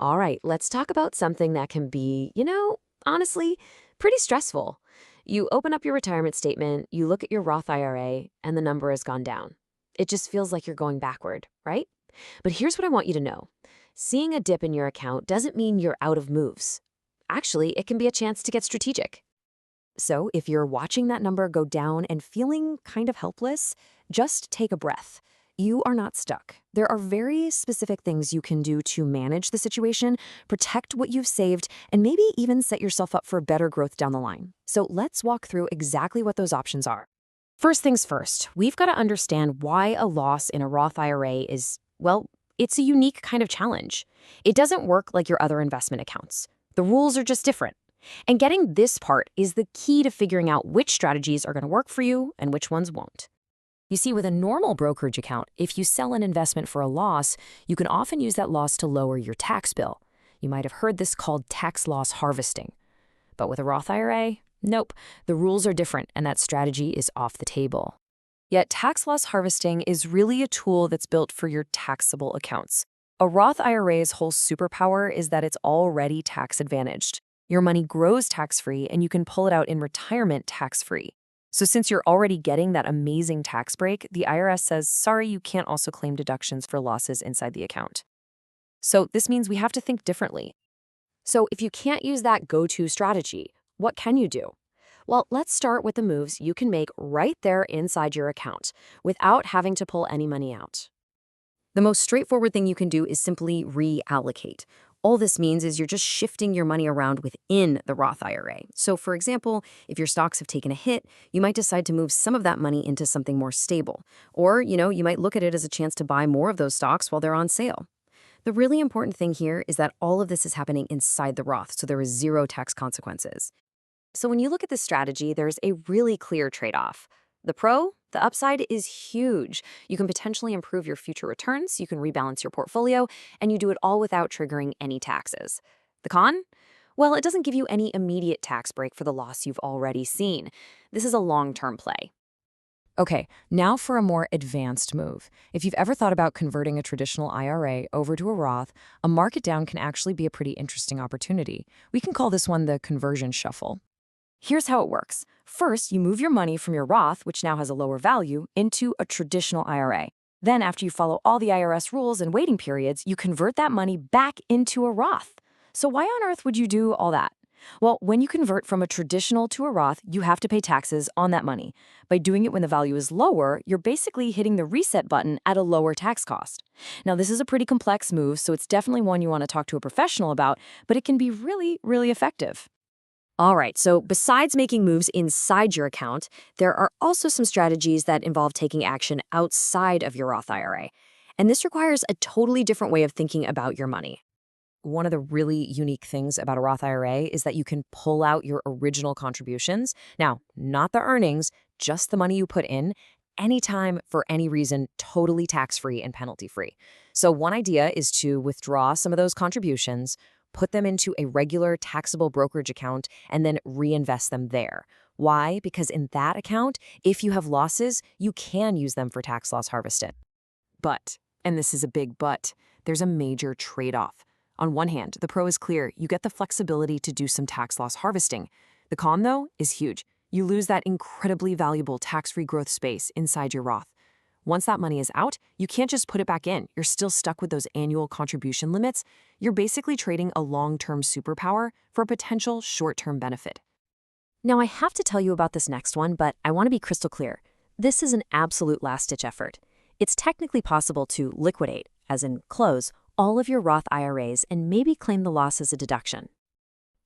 All right, let's talk about something that can be, honestly, pretty stressful. You open up your retirement statement, you look at your Roth IRA, and the number has gone down. It just feels like you're going backward, right? But here's what I want you to know. Seeing a dip in your account doesn't mean you're out of moves. Actually, it can be a chance to get strategic. So if you're watching that number go down and feeling kind of helpless, just take a breath. You are not stuck. There are very specific things you can do to manage the situation, protect what you've saved, and maybe even set yourself up for better growth down the line. So let's walk through exactly what those options are. First things first, we've got to understand why a loss in a Roth IRA is, well, it's a unique kind of challenge. It doesn't work like your other investment accounts. The rules are just different. And getting this part is the key to figuring out which strategies are going to work for you and which ones won't. You see, with a normal brokerage account, if you sell an investment for a loss, you can often use that loss to lower your tax bill. You might have heard this called tax loss harvesting. But with a Roth IRA, nope, the rules are different and that strategy is off the table. Yet tax loss harvesting is really a tool that's built for your taxable accounts. A Roth IRA's whole superpower is that it's already tax advantaged. Your money grows tax-free and you can pull it out in retirement tax-free. So since you're already getting that amazing tax break, the IRS says, sorry, you can't also claim deductions for losses inside the account. So this means we have to think differently. So if you can't use that go-to strategy, what can you do? Well, let's start with the moves you can make right there inside your account without having to pull any money out. The most straightforward thing you can do is simply reallocate. All this means is you're just shifting your money around within the Roth IRA. So for example, if your stocks have taken a hit, you might decide to move some of that money into something more stable. Or, you might look at it as a chance to buy more of those stocks while they're on sale. The really important thing here is that all of this is happening inside the Roth, so there is zero tax consequences. So when you look at this strategy, there's a really clear trade-off. The pro, the upside is huge. You can potentially improve your future returns, you can rebalance your portfolio, and you do it all without triggering any taxes. The con? Well, it doesn't give you any immediate tax break for the loss you've already seen. This is a long-term play. Okay, now for a more advanced move. If you've ever thought about converting a traditional IRA over to a Roth, a market down can actually be a pretty interesting opportunity. We can call this one the conversion shuffle. Here's how it works. First, you move your money from your Roth, which now has a lower value, into a traditional IRA. Then, after you follow all the IRS rules and waiting periods, you convert that money back into a Roth. So why on earth would you do all that? Well, when you convert from a traditional to a Roth, you have to pay taxes on that money. By doing it when the value is lower, you're basically hitting the reset button at a lower tax cost. Now, this is a pretty complex move, so it's definitely one you want to talk to a professional about, but it can be really, really effective. All right, so besides making moves inside your account, there are also some strategies that involve taking action outside of your Roth IRA. And this requires a totally different way of thinking about your money. One of the really unique things about a Roth IRA is that you can pull out your original contributions. Now, not the earnings, just the money you put in, anytime for any reason, totally tax-free and penalty-free. So one idea is to withdraw some of those contributions, put them into a regular taxable brokerage account, and then reinvest them there. Why? Because in that account, if you have losses, you can use them for tax loss harvesting. But, and this is a big but, there's a major trade-off. On one hand, the pro is clear. You get the flexibility to do some tax loss harvesting. The con, though, is huge. You lose that incredibly valuable tax-free growth space inside your Roth. Once that money is out, you can't just put it back in. You're still stuck with those annual contribution limits. You're basically trading a long-term superpower for a potential short-term benefit. Now, I have to tell you about this next one, but I want to be crystal clear. This is an absolute last-ditch effort. It's technically possible to liquidate, as in close, all of your Roth IRAs and maybe claim the loss as a deduction.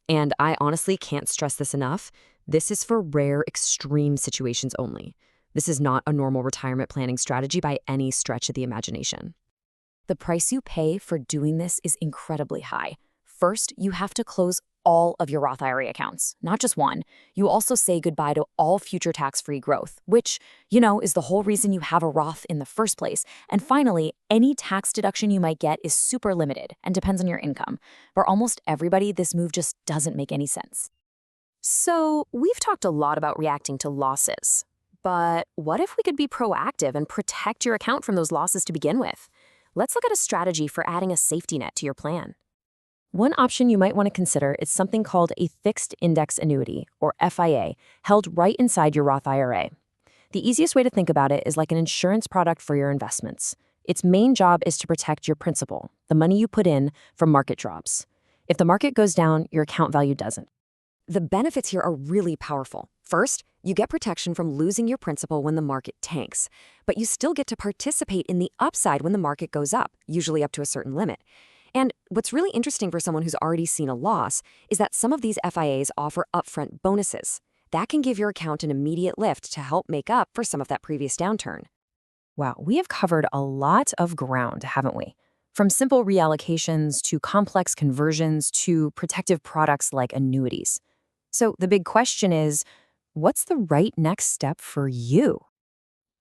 And I honestly can't stress this enough. This is for rare, extreme situations only. This is not a normal retirement planning strategy by any stretch of the imagination. The price you pay for doing this is incredibly high. First, you have to close all of your Roth IRA accounts, not just one. You also say goodbye to all future tax-free growth, which, is the whole reason you have a Roth in the first place. And finally, any tax deduction you might get is super limited and depends on your income. For almost everybody, this move just doesn't make any sense. So, we've talked a lot about reacting to losses. But what if we could be proactive and protect your account from those losses to begin with? Let's look at a strategy for adding a safety net to your plan. One option you might want to consider is something called a fixed index annuity, or FIA, held right inside your Roth IRA. The easiest way to think about it is like an insurance product for your investments. Its main job is to protect your principal, the money you put in, from market drops. If the market goes down, your account value doesn't. The benefits here are really powerful. First, you get protection from losing your principal when the market tanks, but you still get to participate in the upside when the market goes up, usually up to a certain limit. And what's really interesting for someone who's already seen a loss is that some of these FIAs offer upfront bonuses. That can give your account an immediate lift to help make up for some of that previous downturn. Wow, we have covered a lot of ground, haven't we? From simple reallocations to complex conversions to protective products like annuities. So the big question is, what's the right next step for you?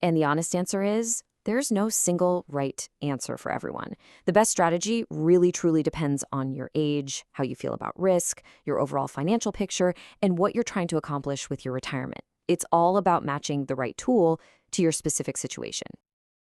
And the honest answer is, there's no single right answer for everyone. The best strategy really truly depends on your age, how you feel about risk, your overall financial picture, and what you're trying to accomplish with your retirement. It's all about matching the right tool to your specific situation.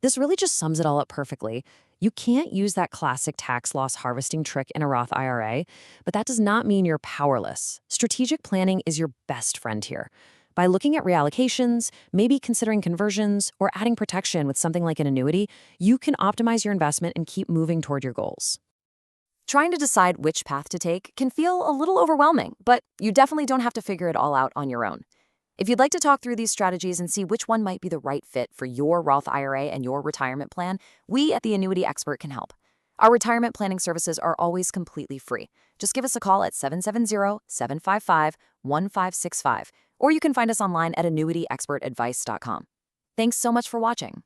This really just sums it all up perfectly. You can't use that classic tax loss harvesting trick in a Roth IRA, but that does not mean you're powerless. Strategic planning is your best friend here. By looking at reallocations, maybe considering conversions, or adding protection with something like an annuity, you can optimize your investment and keep moving toward your goals. Trying to decide which path to take can feel a little overwhelming, but you definitely don't have to figure it all out on your own. If you'd like to talk through these strategies and see which one might be the right fit for your Roth IRA and your retirement plan, we at the Annuity Expert can help. Our retirement planning services are always completely free. Just give us a call at 770-755-1565, or you can find us online at annuityexpertadvice.com. Thanks so much for watching.